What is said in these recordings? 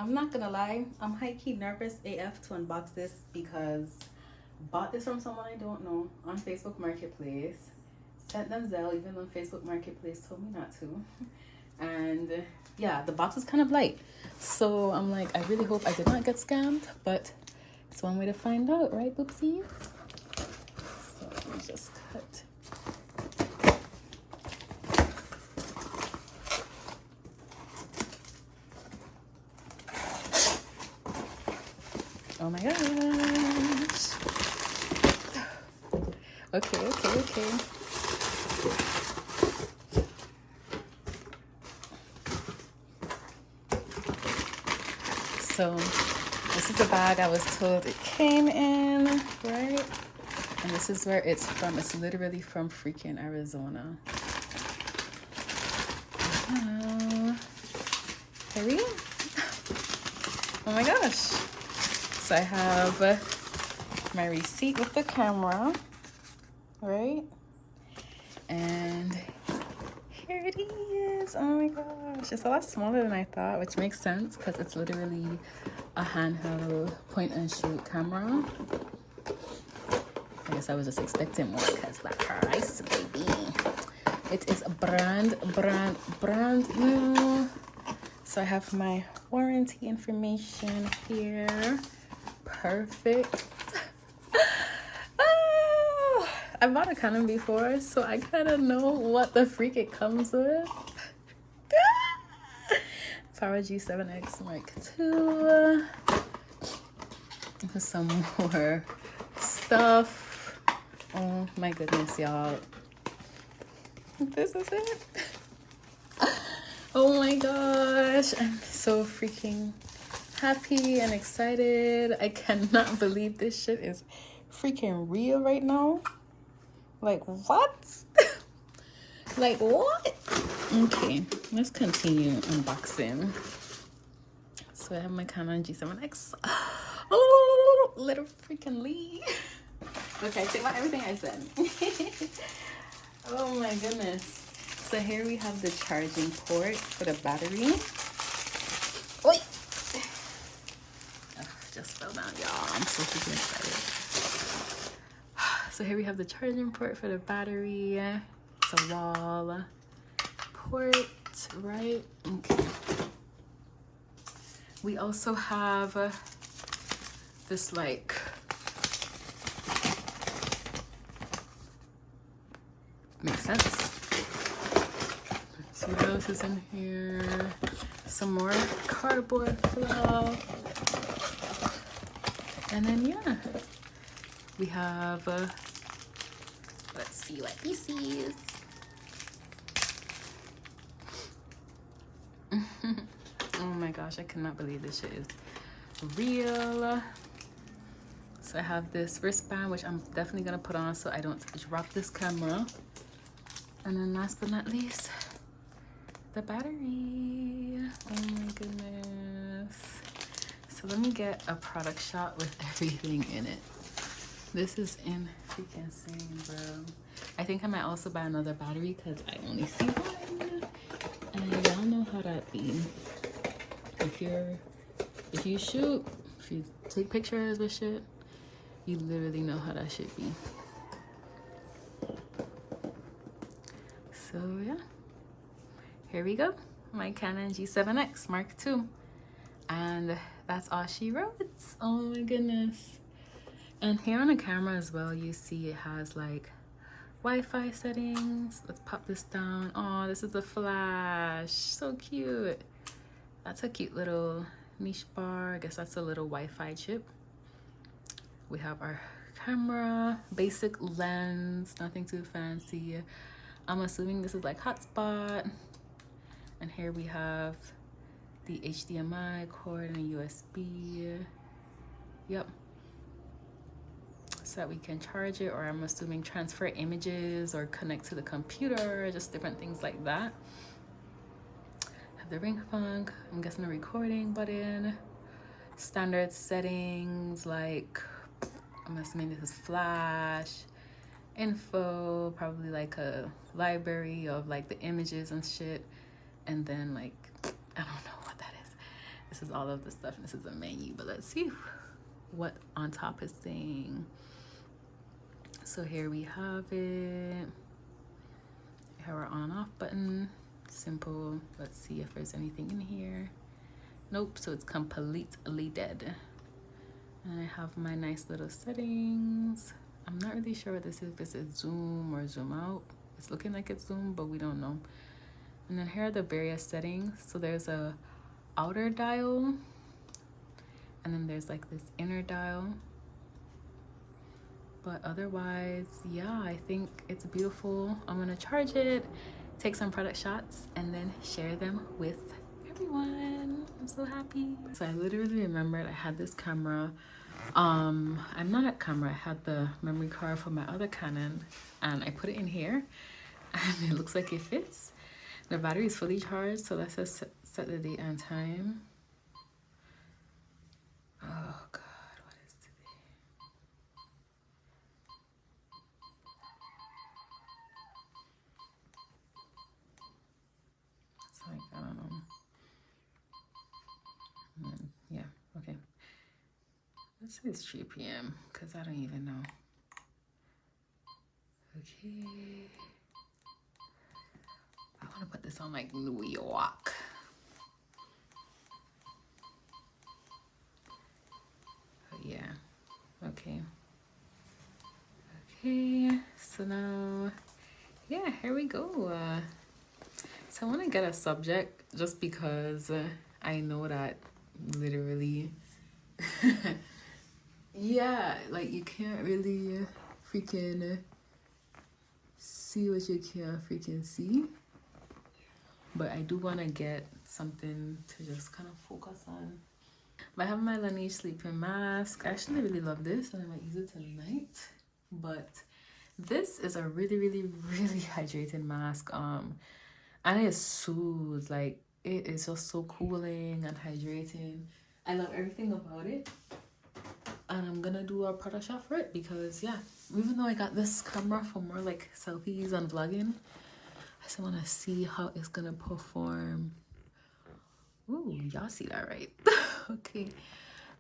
I'm not gonna lie, I'm high-key nervous AF to unbox this because bought this from someone I don't know on Facebook Marketplace. Sent them Zelle even though Facebook Marketplace told me not to. And yeah, the box is kind of light. So I'm like, I really hope I did not get scammed, but it's one way to find out, right, boopsies? So let me just cut. Oh my gosh. Okay. So this is the bag I was told it came in, right? And this is where it's from. It's literally from freaking Arizona. Here we go. Oh my gosh. So I have my receipt with the camera, right? And here it is. Oh my gosh. It's a lot smaller than I thought, which makes sense because it's literally a handheld point and shoot camera. I guess I was just expecting more because the price, baby. It is brand new. So I have my warranty information here. Perfect. Oh, I bought a Canon before, so I kind of know what the freak it comes with. Power G7X Mark II. Some more stuff. Oh my goodness, y'all. This is it. Oh my gosh, I'm so freaking happy and excited. I cannot believe this shit is freaking real right now. Like, what? Like, what? Okay, let's continue unboxing. So I have my Canon G7X. Oh, little freaking Lee. Okay, take back everything I said. Oh my goodness. So here we have the charging port for the battery. Oi! Oh, just fell down, y'all. I'm so freaking excited. So here we have the charging port for the battery. It's a wall port, right? Okay. We also have this like makes sense. See what else is in here? Some more cardboard fluff. And then yeah, we have let's see what this is. Oh my gosh, I cannot believe this shit is real. So I have this wristband, which I'm definitely gonna put on so I don't drop this camera. And then last but not least, the battery. Oh my goodness. So let me get a product shot with everything in it. This is in freaking insane, bro. I think I might also buy another battery because I only see one. And y'all know how that be. If you shoot, if you take pictures with shit, you literally know how that shit be. So yeah, here we go. My Canon G7X Mark II. And that's all she wrote. Oh my goodness. And here on the camera as well, you see it has like Wi-Fi settings. Let's pop this down. Oh, this is a flash. So cute. That's a cute little niche bar. I guess that's a little Wi-Fi chip. We have our camera, basic lens, nothing too fancy. I'm assuming this is like hotspot. And here we have the HDMI cord and a USB. Yep. So that we can charge it, or I'm assuming transfer images or connect to the computer, just different things like that. Have the ring funk, I'm guessing a recording button. Standard settings, like I'm assuming this is flash, info, probably like a library of like the images and shit. And then like, I don't know what that is. This this is all of the stuff, and this is a menu, but let's see what on top is saying. So here we have it. We have our on and off button. Simple. Let's see if there's anything in here. Nope, so it's completely dead. And I have my nice little settings. I'm not really sure what this is, if this is zoom or zoom out. It's looking like it's zoom, but we don't know. And then here are the various settings. So there's a outer dial, and then there's like this inner dial. But otherwise, yeah, I think it's beautiful. I'm gonna charge it, take some product shots, and then share them with everyone. I'm so happy. So I literally remembered I had this camera. I'm not a camera. I had the memory card for my other Canon, and I put it in here, and it looks like it fits. The battery is fully charged, so let's just set the date and time. Oh God, what is today? It's like, I don't know. Yeah, okay. Let's say it's 3 p.m. because I don't even know. Okay. I want to put this on like New York. But yeah, okay. Okay, so now, yeah, here we go. So I want to get a subject just because I know that literally, yeah, like you can't really freaking see what you can't freaking see. But I do want to get something to just kind of focus on. But I have my Laneige sleeping mask. I actually really love this, and I might use it tonight. But this is a really, really, really hydrating mask. And it soothes, like it is just so cooling and hydrating. I love everything about it. And I'm gonna do a product shot for it because yeah, even though I got this camera for more like selfies and vlogging, I just want to see how it's gonna perform. Ooh, y'all see that, right? Okay.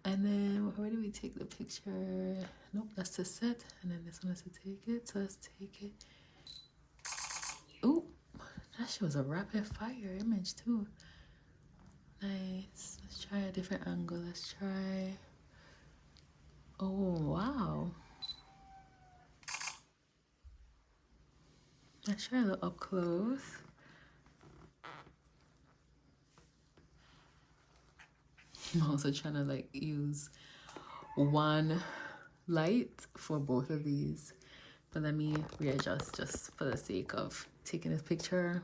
And then where do we take the picture? Nope, that's to set. And then this one is to take it. So let's take it. Ooh, that shit was a rapid fire image too. Nice. Let's try a different angle. Let's try. Oh, wow. Let's try a little up close. I'm also trying to like use one light for both of these, but let me readjust just for the sake of taking this picture.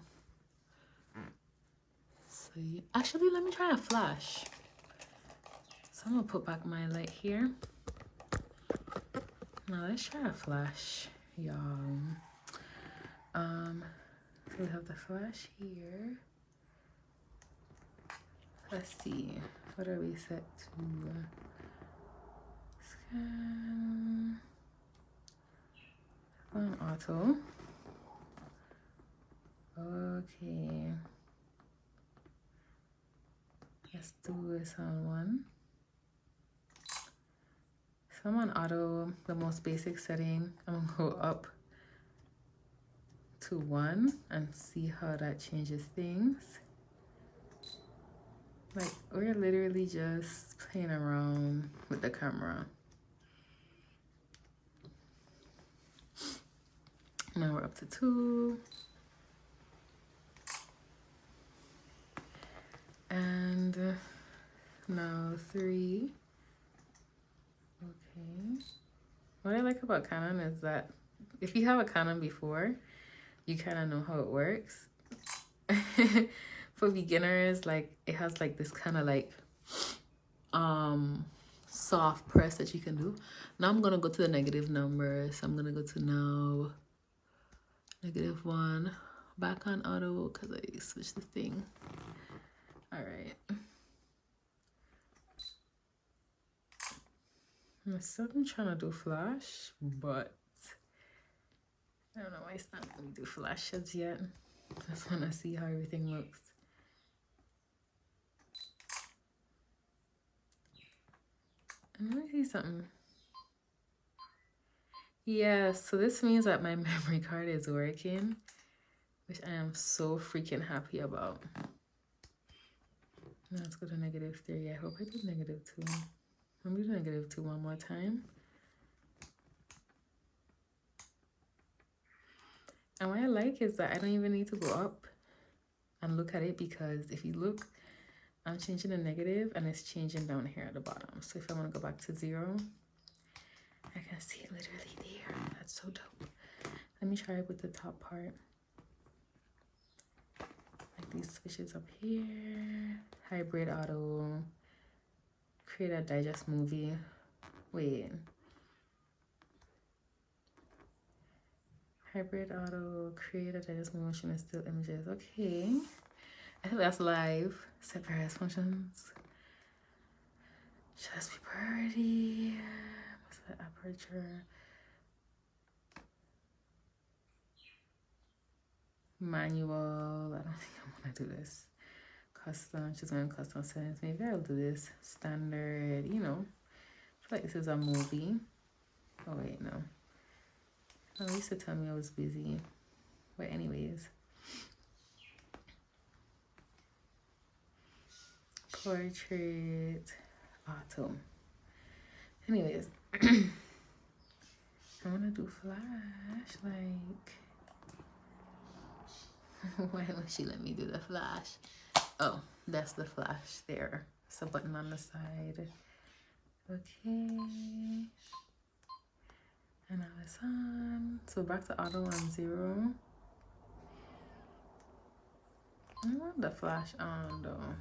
So yeah. Actually, let me try a flash. So I'm gonna put back my light here. Now let's try a flash, y'all. So we have the flash here. Let's see, what are we set to? Scan on auto. Okay, let's do this on one. So I'm on auto, the most basic setting. I'm gonna go up to 1 and see how that changes things. Like, we're literally just playing around with the camera. Now we're up to 2. And now 3. Okay. What I like about Canon is that if you have a Canon before, you kind of know how it works. For beginners, like it has like this kind of like soft press that you can do. Now I'm gonna go to the negative numbers. I'm gonna go to now -1, back on auto because I switched the thing. All right. I'm still trying to do flash, but I don't know why it's not letting me do flashes yet. I just want to see how everything looks. And let me see something. Yeah, so this means that my memory card is working, which I am so freaking happy about. Now let's go to -3. I hope I did -2. Let me do -2 one more time. And what I like is that I don't even need to go up and look at it, because if you look, I'm changing the negative and it's changing down here at the bottom. So if I want to go back to 0, I can see it literally there. That's so dope. Let me try it with the top part. Like these switches up here. Hybrid auto. Create a digest movie. Wait. Hybrid auto. Create a digest movie. Motion and still images. Okay. I think that's live. Set various functions. Just be priority. What's the aperture? Manual. I don't think I'm gonna do this. Custom. She's going custom settings. Maybe I'll do this. Standard. You know. I feel like this is a movie. Oh wait, no. Oh, used to tell me I was busy. But anyways. Portrait. Auto. Anyways. I want to do flash. Like. Why won't she let me do the flash? Oh, that's the flash there. It's a button on the side. Okay. And now it's on. So back to auto on 0. I want the flash on though.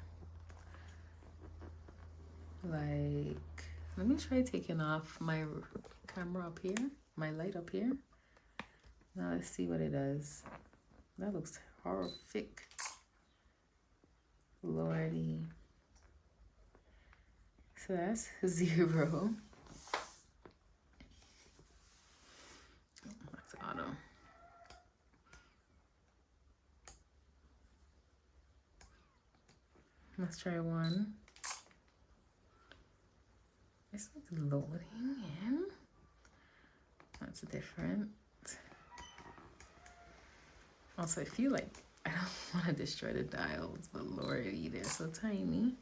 Like, let me try taking off my camera up here, my light up here. Now let's see what it does. That looks horrific. Lordy. So that's 0. That's auto. Let's try 1. It's like loading in. That's different. Also, I feel like I don't want to destroy the dials, but lordy, they're so tiny.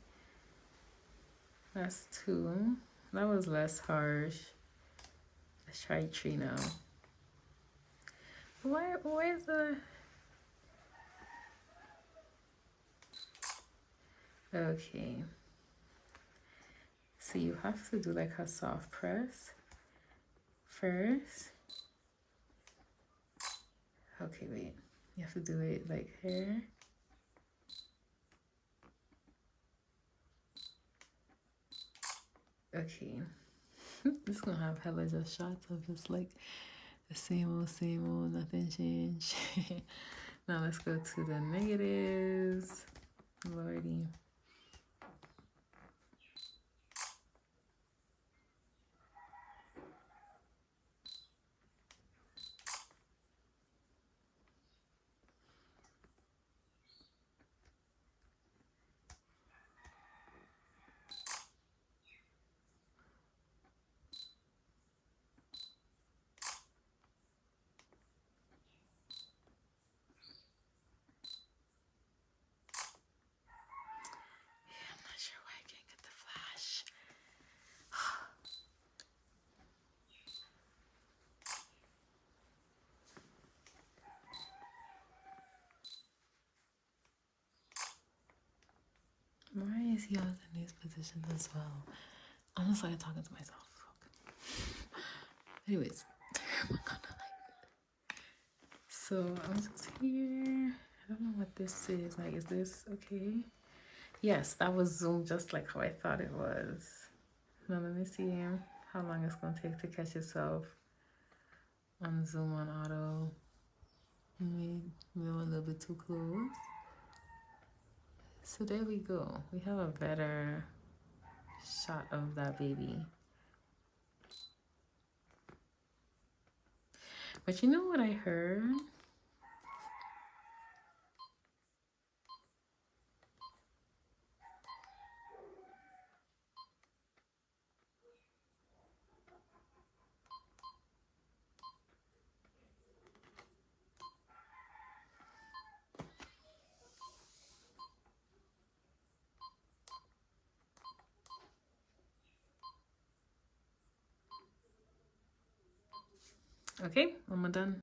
That's 2. That was less harsh. Let's try 3 now. Where's the... Okay. So you have to do like a soft press first. Okay, wait. You have to do it like here. Okay. This is gonna have hella just shots of just like the same old, nothing changed. Now let's go to the negatives. Lordy. Why is he always in these positions as well? I'm just like talking to myself. Anyways, so I'm just here. I don't know what this is. Like, is this okay? Yes, that was zoomed just like how I thought it was. Now let me see how long it's gonna take to catch itself on zoom on auto. Maybe a little bit too close. So there we go. We have a better shot of that baby. But you know what I heard? Okay, I'm done.